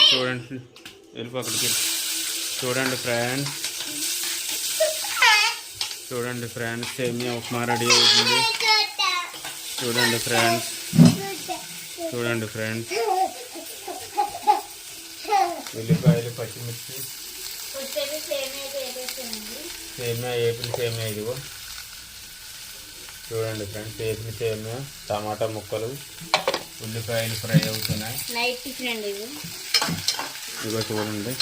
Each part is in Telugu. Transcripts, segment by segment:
చూడండి వెళ్ళిపో అక్కడికి. చూడండి ఫ్రెండ్స్ సేమియా ఉప్మా రెడీ అవుతుంది. చూడండి ఫ్రెండ్స్ ఉల్లిపాయలు పచ్చిమిర్చి సేమియా ఏపిల్ సేమియా ఇదిగో. చూడండి ఫ్రెండ్స్ ఏపిల్ సేమియా టమాటా ముక్కలు ఉల్లిపాయలు ఫ్రై అవుతున్నాయి. నైట్ టిఫిన్ అండి ఇది. ఇదిగో చూడండి.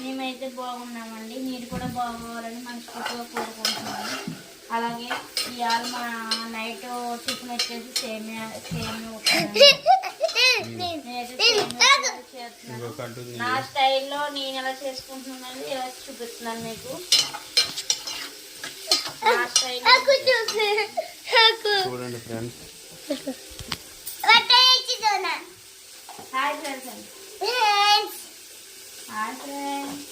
మేమైతే బాగున్నామండి. మీరు కూడా బాగోవాలని మనస్ఫూర్తిగా కోరుకుంటున్నాను. అలాగే ఇవాళ మా నైట్ టిఫిన్ వచ్చేసి సేమియా చేస్తున్నాను. నా స్టైల్లో నేను ఎలా చేసుకుంటున్నాను ఎలా చూపిస్తున్నాను మీకు. నా స్టైల్లో చూడండి ఫ్రెండ్స్. హాయ్ ఫ్రెండ్స్ అండి. Hi friends.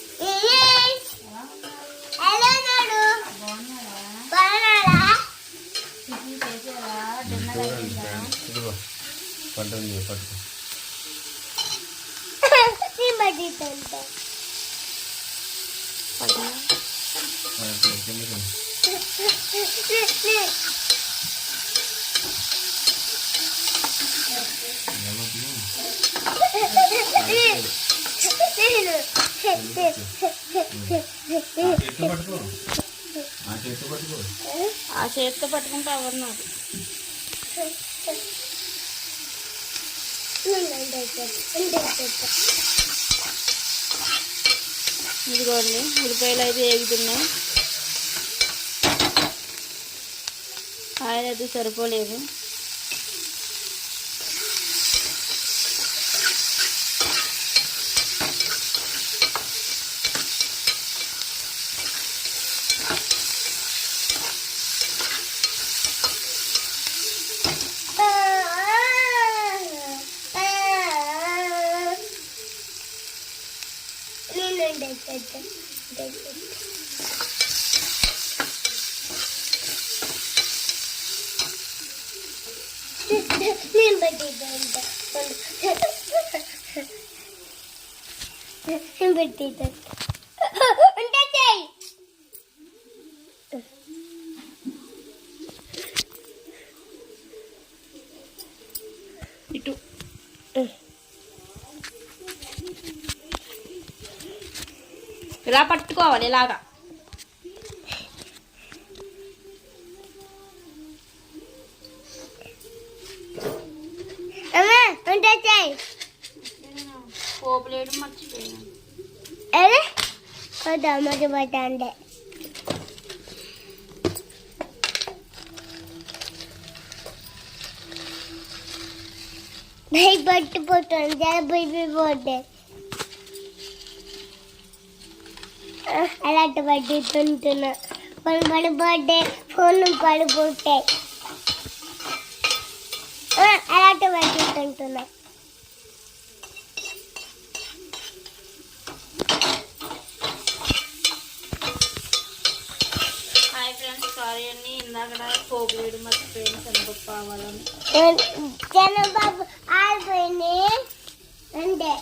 బాగున్నారా? టిఫిన్ చేసారా? డిన్నర్ అయిందా? ఇదిగో పంటుంది పట్టు. ఆ చేతితో పట్టుకుంటే ఎవరు నాకు. ఇదిగోండి ఉల్లిపాయలు అయితే ఏగుతున్నాయి. ఆయిల్ అయితే సరిపోలేదు. ఇటు ఇలా పట్టుకోవాలి ఇలాగా. పోపులేడు మర్చిపోయాను. పట్టండి పట్టుపోతుంది పోతే అలాంటి పట్టుతున్నా. పడిపోతే ఫోన్ పడిపోతాయి. అలాంటి పట్టుతుంటున్నా. హాయ్ ఫ్రెండ్స్, సారీ అండి ఇందాక పోగులేడు మర్చిపోయాను. శనగపప్పు కావాలని శనగపప్పు ఆడిపోయింది అంటే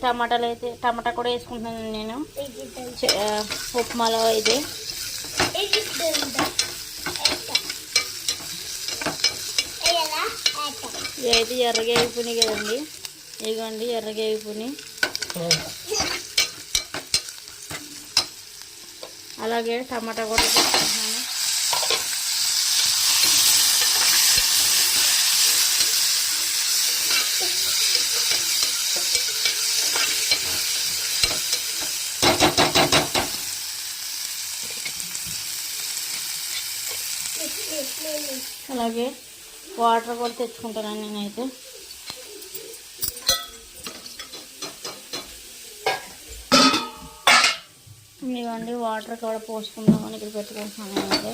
టమాటాలు అయితే టమాటా కూడా వేసుకుంటున్నాను నేను ఉప్మాలో. ఇది ఇవైతే ఎర్రగా అయిపోయినాయి కదండి. ఇదిగోండి ఎర్రగా అయిపోయినాయి. అలాగే టమాటా కూడా వేసుకుంటున్నాను. అలాగే వాటర్ కూడా తెచ్చుకుంటాను నేనైతే. ఇవ్వండి వాటర్ కూడా పోసుకుందామని ఇక్కడ పెట్టుకుంటున్నాను నేనైతే.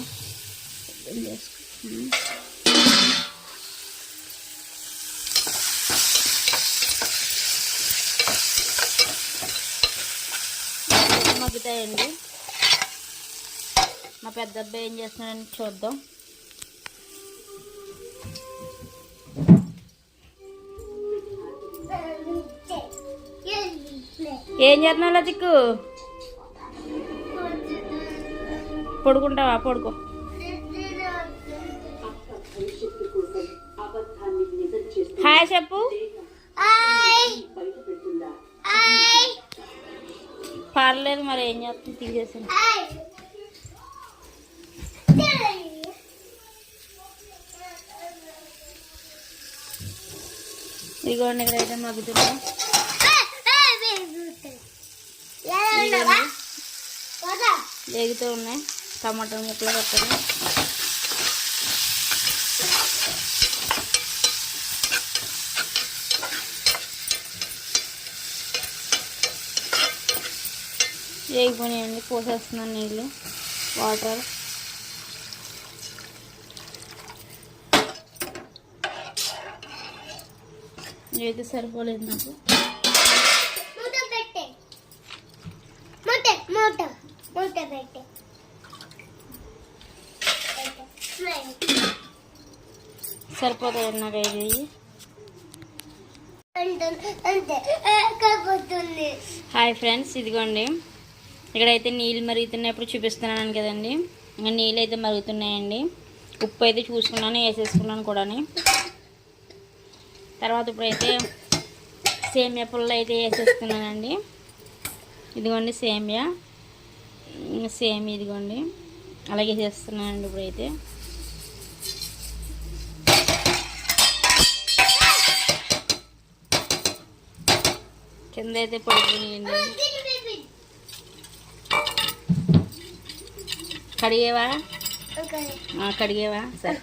మగ్గుతాయండి. మా పెద్ద అబ్బాయి ఏం చేస్తున్నాడని చూద్దాం. ఏం చేస్తున్నావు లతిక్కు? పడుకుంటావా? పడుకో. హాయ్ చెప్పు. పర్లేదు, మరి ఏం చేస్తుంది తీసేసాను. ఇదిగోండి ఇక్కడైతే మగ్గుతుందా. వేగుతూ ఉన్నాయి టమాటా ముక్కలు కట్టడం. వేగిపోయాయండి. పోసేస్తున్నాను నీళ్ళు, వాటర్. ఇదైతే సరిపోలేదు నాకు. సరిపోతాయి నాకు ఇది. హాయ్ ఫ్రెండ్స్, ఇదిగోండి ఇక్కడైతే నీళ్ళు మరుగుతున్నప్పుడు చూపిస్తున్నాను కదండి. ఇంకా నీళ్ళు అయితే మరుగుతున్నాయండి. ఉప్పు అయితే చూసుకున్నాను, వేసేసుకున్నాను కూడా. తర్వాత ఇప్పుడైతే సేమియా పుల్ల అయితే వేసేస్తున్నానండి. ఇదిగోండి సేమియా ఇదిగోండి అలాగే వేసేస్తున్నానండి. ఇప్పుడైతే కింద అయితే పడుకునియండి. కడిగేవా? కడిగేవా? సరే.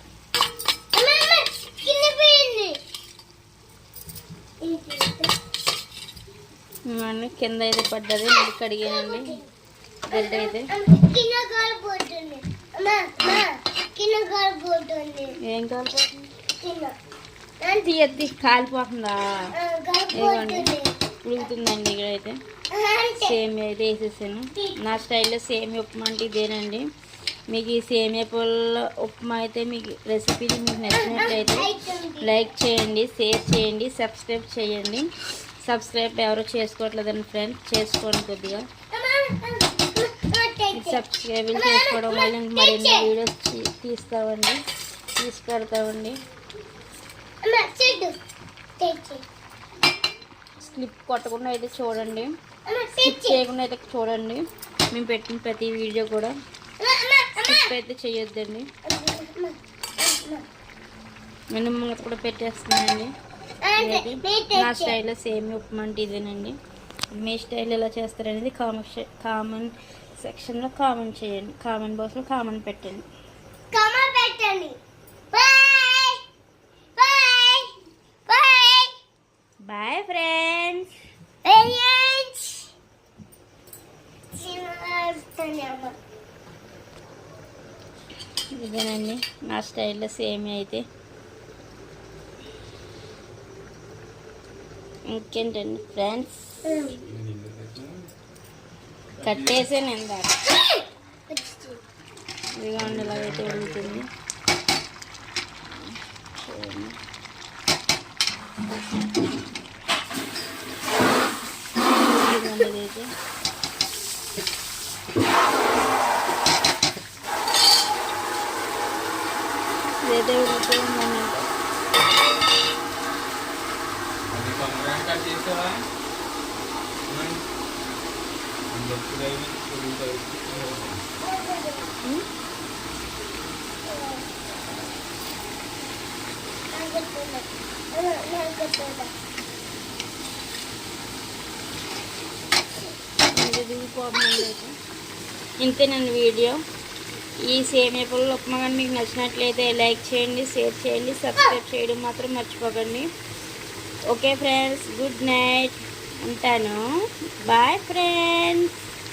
కింద అయితే పడ్డది, మళ్ళీ కడిగానండి. గడ్డ అయితే ఏం కాలిపోతుంది? తీయద్ది, కాలిపోతుందా? ఇదిగోండి ఉడుకుతుందండి. ఇక్కడైతే సేమియా అయితే వేసేసాను. నా స్టైల్లో సేమియా ఉప్మా అంటే ఇదేనండి. మీకు ఈ సేమియా పుల్ల ఉప్మా అయితే మీకు రెసిపీని మీకు నచ్చినట్లయితే లైక్ చేయండి, షేర్ చేయండి, సబ్స్క్రైబ్ చేయండి. సబ్స్క్రైబ్ ఎవరో చేసుకోవట్లేదండి ఫ్రెండ్స్, చేసుకోండి కొద్దిగా. సబ్స్క్రైబ్ చేసుకోవడం వల్ల మరిన్ని వీడియోస్ తీసుకెళ్తామండి. స్లిప్ కొట్టకుండా అయితే చూడండి, స్లిప్ చేయకుండా అయితే చూడండి. మేము పెట్టిన ప్రతి వీడియో కూడా స్లిప్ అయితే చేయొద్దండి. నేను మూత కూడా పెట్టేస్తున్నానండి. నా స్టైల్లో సేమియా ఉప్మా అంటే ఇదేనండి. మీ స్టైల్ ఎలా చేస్తారనేది కామెంట్ సెక్షన్లో కామెంట్ చేయండి. కామెంట్ బాక్స్లో కామెంట్ పెట్టండి. Bye friends. ఇదేనండి నా స్టైల్లో సేమియా అయితే. ఇంకేంటండి ఫ్రెండ్స్, కట్టేసాను ఇందాక. ఇదిగోండి ఇలాగైతే ఉడుకుతుంది. ఇదైతే ఉడుకుతుందండి. ఇంతేనండి వీడియో. ఈ సేమియా పుల్ల ఉప్మా కానీ మీకు నచ్చినట్లయితే లైక్ చేయండి, షేర్ చేయండి, సబ్స్క్రైబ్ చేయడం మాత్రం మర్చిపోకండి. ఓకే ఫ్రెండ్స్, గుడ్ నైట్, ఉంటాను. Bye friends.